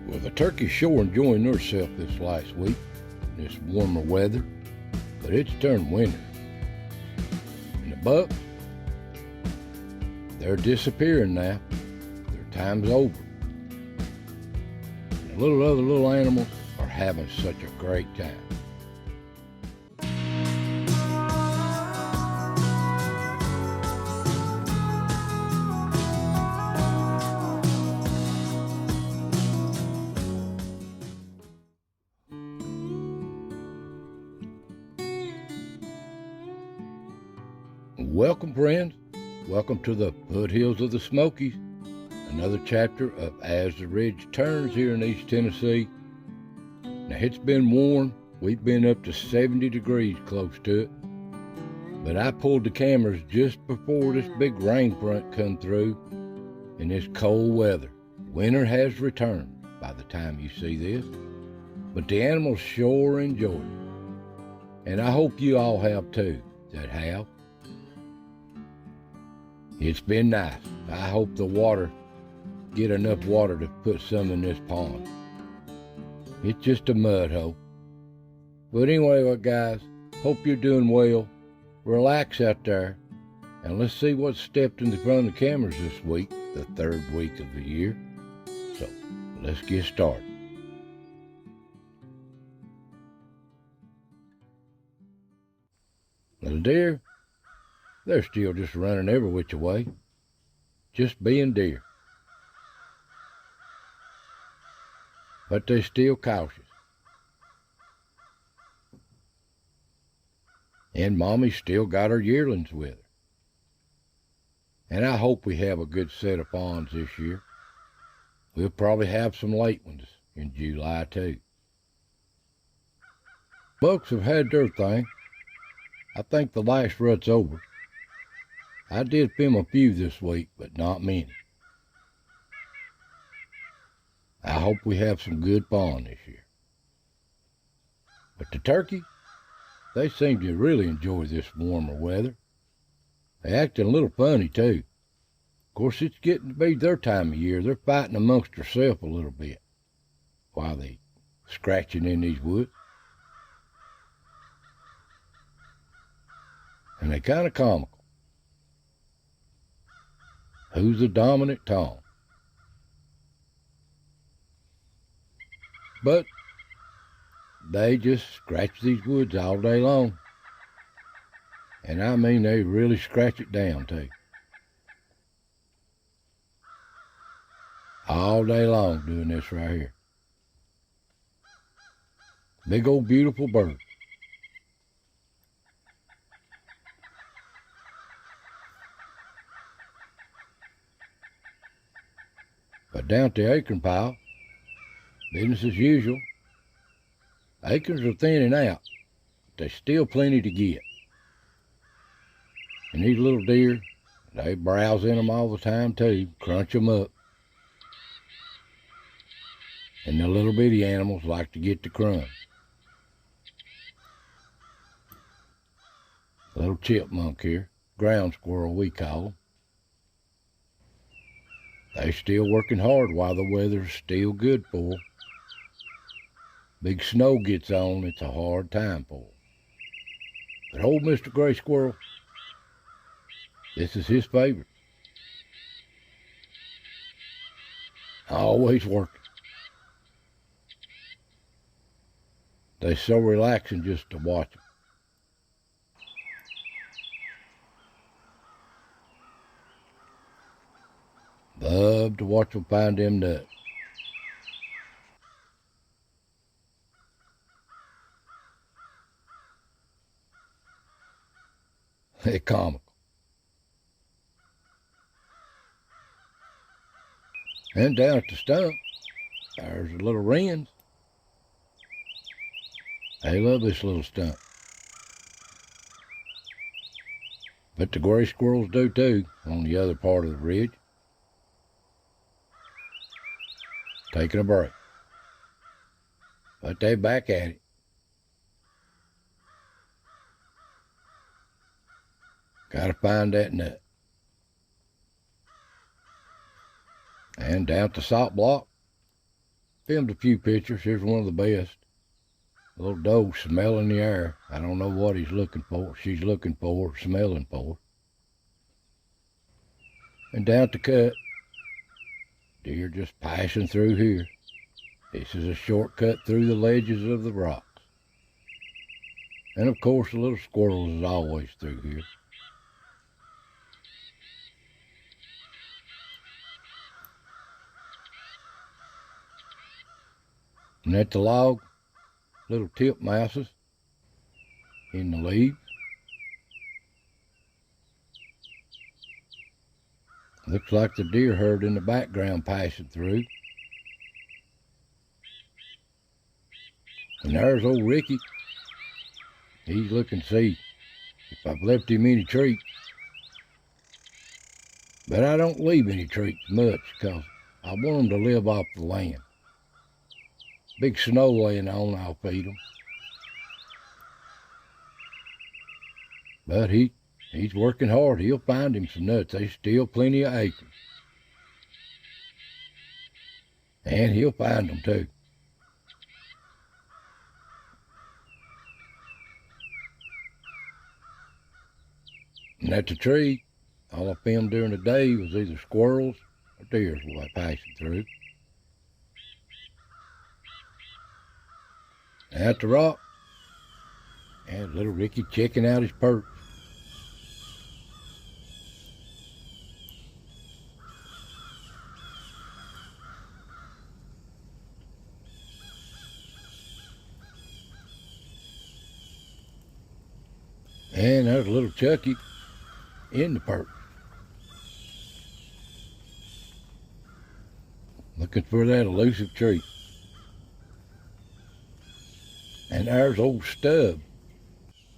Well, the turkey's sure enjoying herself this last week, this warmer weather, but it's turned winter. And the bucks, they're disappearing now. Their time's over. And the other little animals are having such a great time. Welcome, friends. Welcome to the Foothills of the Smokies, another chapter of As the Ridge Turns here in East Tennessee. Now, it's been warm. We've been up to 70 degrees close to it. But I pulled the cameras just before this big rain front come through in this cold weather. Winter has returned by the time you see this. But the animals sure enjoy it. And I hope you all have too, that have. It's been nice. I hope the water get enough water to put some in this pond. It's just a mud hole. But anyway, guys, hope you're doing well. Relax out there, and let's see what stepped in front of the cameras this week, the third week of the year. So, let's get started. Little deer, they're still just running every which way, just being deer. But they're still cautious. And Mommy's still got her yearlings with her. And I hope we have a good set of fawns this year. We'll probably have some late ones in July too. Bucks have had their thing. I think the last rut's over. I did film a few this week, but not many. I hope we have some good fawn this year. But the turkey, they seem to really enjoy this warmer weather. They're acting a little funny too. Of course, it's getting to be their time of year. They're fighting amongst themselves a little bit while they scratching in these woods. And they kind of comical. Who's the dominant Tom? But they just scratch these woods all day long. And I mean, they really scratch it down too. All day long doing this right here. Big old beautiful bird. But down at the acorn pile, business as usual. Acorns are thinning out, but there's still plenty to get. And these little deer, they browse in them all the time too, crunch them up. And the little bitty animals like to get the crumbs. Little chipmunk here, ground squirrel we call them. They're still working hard while the weather's still good for them. Big snow gets on, it's a hard time for them. But old Mr. Gray Squirrel, this is his favorite. Always working. They're so relaxing just to watch them. Love to watch them find them nuts. They're comical. And down at the stump, there's the little wrens. They love this little stump. But the gray squirrels do too on the other part of the ridge. Taking a break. But they're back at it. Gotta find that nut. And down at the salt block, filmed a few pictures. Here's one of the best. A little doe smelling the air. I don't know what he's looking for. She's looking for, smelling for. And down at the cut, deer just passing through here. This is a shortcut through the ledges of the rocks. And of course, the little squirrels is always through here. And at the log, little tip mouses in the leaves. Looks like the deer herd in the background passing through. And there's old Ricky. He's looking to see if I've left him any treats. But I don't leave any treats much because I want them to live off the land. Big snow laying on, I'll feed them. But he's working hard. He'll find him some nuts. There's still plenty of acres. And he'll find them too. And at the tree, all I filmed during the day was either squirrels or deers passing through. And at the rock, and little Ricky checking out his perch. And there's little Chucky in the perch. Looking for that elusive treat. And there's old Stub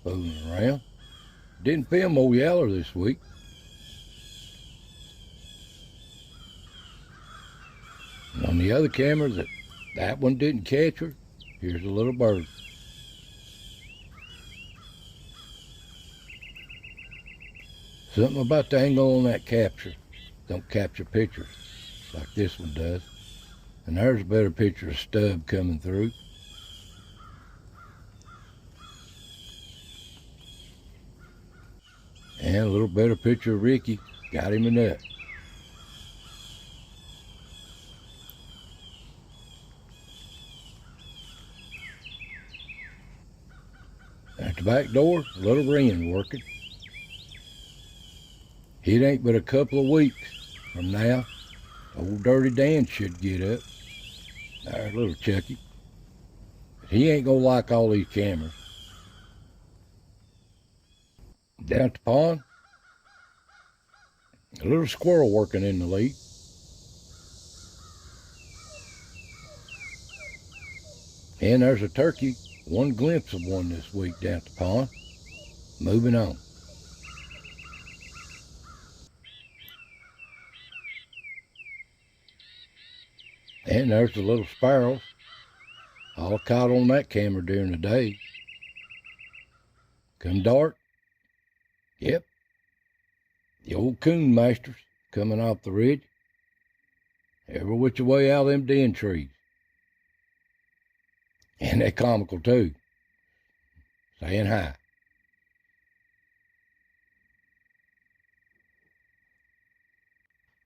fooling around. Didn't film old Yeller this week. And on the other camera, that one didn't catch her. Here's a little bird. Something about the angle on that capture. Don't capture pictures like this one does. And there's a better picture of Stub coming through. And a little better picture of Ricky. Got him a nut. At the back door, a little wren working. It ain't but a couple of weeks from now. Old Dirty Dan should get up. There's little Chucky. But he ain't gonna like all these cameras. Down at the pond, a little squirrel working in the lead. And there's a turkey, one glimpse of one this week down at the pond. Moving on. And there's the little sparrows, all caught on that camera during the day. Come dark, yep, the old coon masters coming off the ridge, every which way out of them den trees. And they're comical too, saying hi.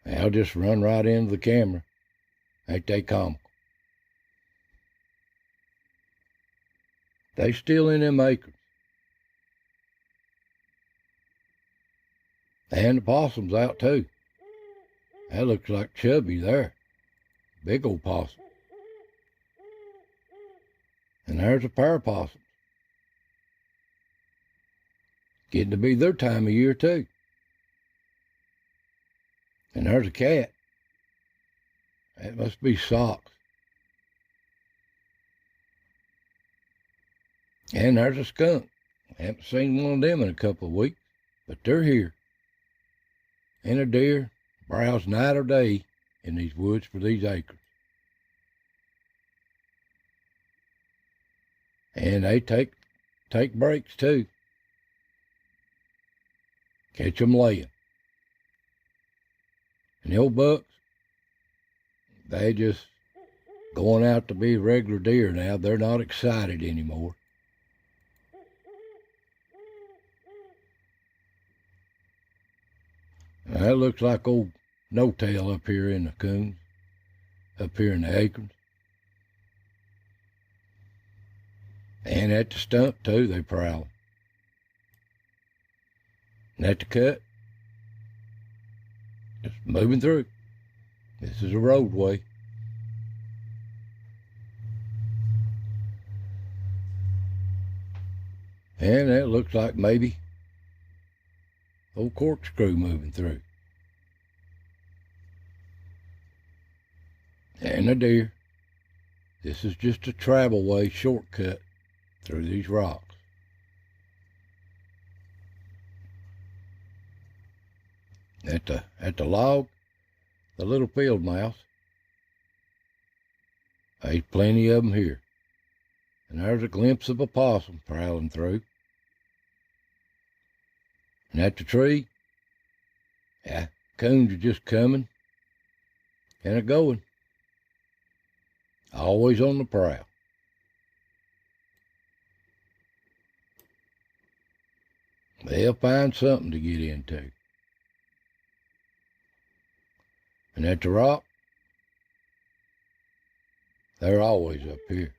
They'll just run right into the camera. Ain't they comical? They still in them acres. And the possum's out too. That looks like Chubby there. Big old possum. And there's a pair of possums. Getting to be their time of year too. And there's a cat. That must be Socks. And there's a skunk. I haven't seen one of them in a couple of weeks, but they're here. And a deer browse night or day in these woods for these acres. And they take breaks too. Catch them laying. And the old bucks, they just going out to be regular deer now. They're not excited anymore. Now, that looks like old no-tail up here in the coons, up here in the acorns. And at the stump, too, they prowl. And at the cut, just moving through. This is a roadway. And that looks like maybe old corkscrew moving through. And a deer. This is just a travel way shortcut through these rocks. At the log, the little field mouse. There's plenty of them here. And there's a glimpse of a possum prowling through. And at the tree, yeah, coons are just coming and a going. Always on the prowl. They'll find something to get into. And at the rock, they're always up here.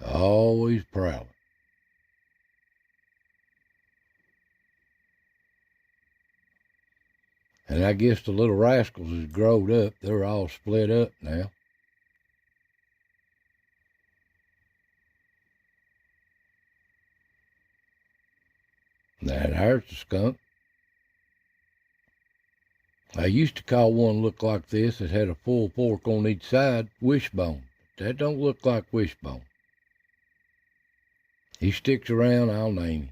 Always prowling. And I guess the little rascals has growed up. They're all split up now. Now there's the skunk. I used to call one look like this that had a full fork on each side Wishbone. But that don't look like Wishbone. He sticks around, I'll name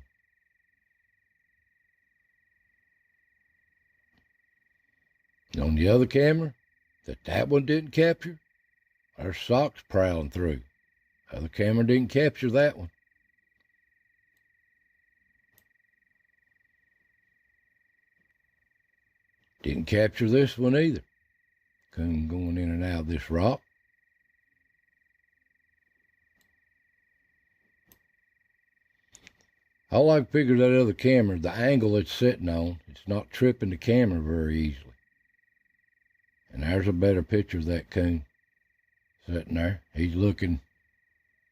him. On the other camera, that one didn't capture, there's socks prowling through. Other camera didn't capture that one. Didn't capture this one either. Coon going in and out of this rock. All I can figure that other camera, the angle it's sitting on, it's not tripping the camera very easily. And there's a better picture of that coon sitting there. He's looking,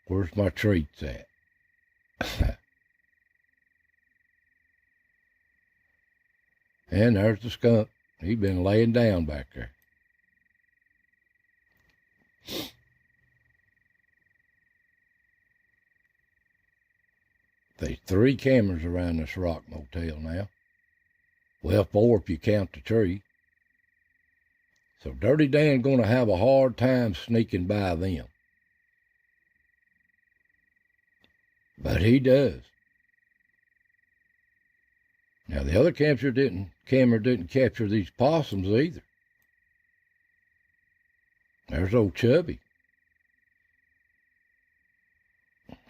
where's my treats at? And there's the skunk. He's been laying down back there. There's 3 cameras around this rock motel now. Well, 4 if you count the tree. So Dirty Dan's going to have a hard time sneaking by them. But he does. Now the other camera didn't capture these possums either. There's old Chubby.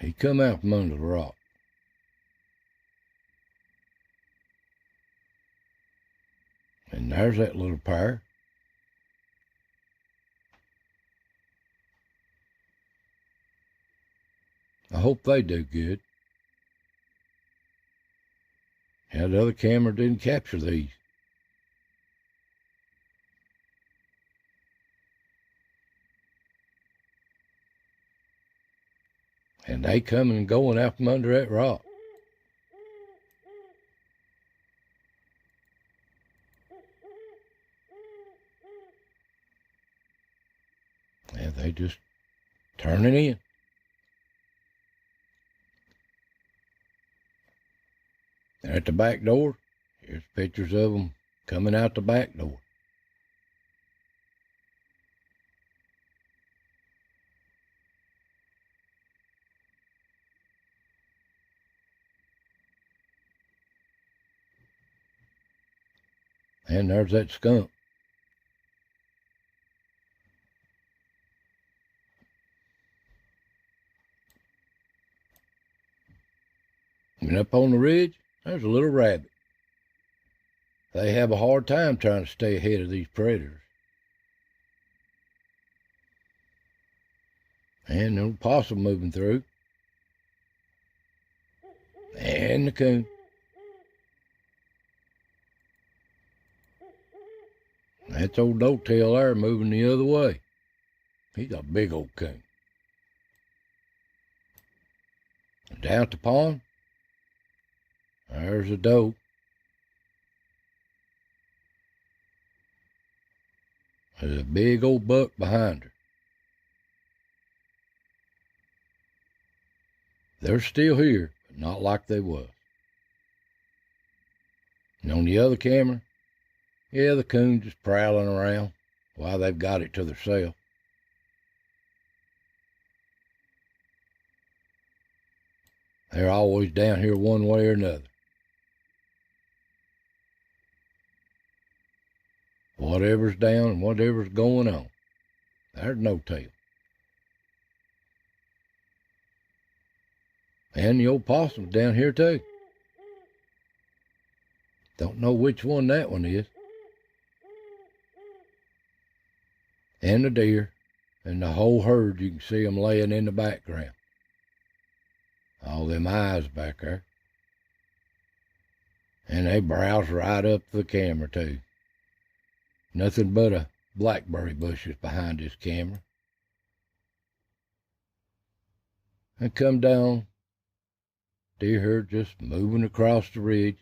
He come out from under the rock. And there's that little pair. I hope they do good. Yeah, the other camera didn't capture these. And they coming and going out from under that rock. Yeah, they just turning in. And at the back door, here's pictures of them coming out the back door. And there's that skunk. And up on the ridge, There's a little rabbit. They have a hard time trying to stay ahead of these predators. And a little possum moving through. And the coon. That's old Dotail there moving the other way. He's a big old coon. Down at the pond, there's a doe. There's a big old buck behind her. They're still here, but not like they was. And on the other camera, yeah, the coon just prowling around while they've got it to themselves. They're always down here one way or another. Whatever's down and whatever's going on, there's no tail. And the old possum's down here too. Don't know which one that one is. And the deer, and the whole herd, you can see them laying in the background. All them eyes back there. And they browse right up the camera too. Nothing but a blackberry bushes behind this camera. And come down, deer herd just moving across the ridge.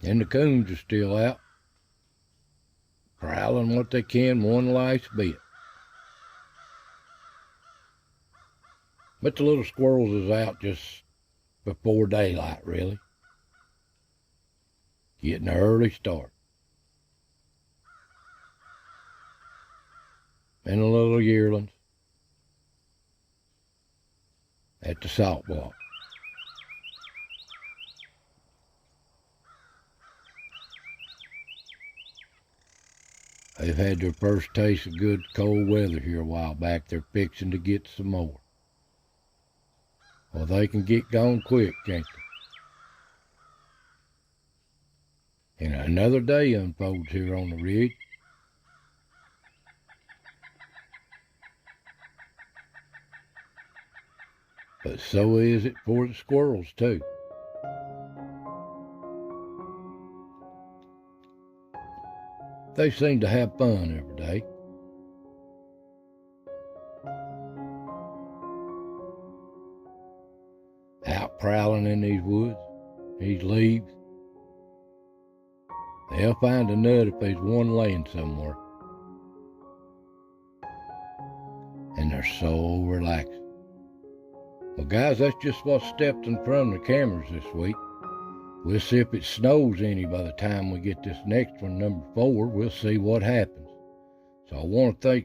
And the coons are still out, prowling what they can one last bit. But the little squirrels is out just before daylight, really. Getting an early start. And the little yearlings at the salt block. They've had their first taste of good cold weather here a while back. They're fixing to get some more. Well, they can get gone quick, can't they? And another day unfolds here on the ridge. But so is it for the squirrels, too. They seem to have fun every day. Out prowling in these woods, these leaves. They'll find a nut if there's one laying somewhere. And they're so relaxing. Well, guys, that's just what stepped in front of the cameras this week. We'll see if it snows any by the time we get this next one, number 4. We'll see what happens. So I want to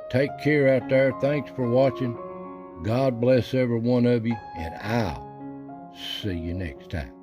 take care out there. Thanks for watching. God bless every one of you, and I'll see you next time.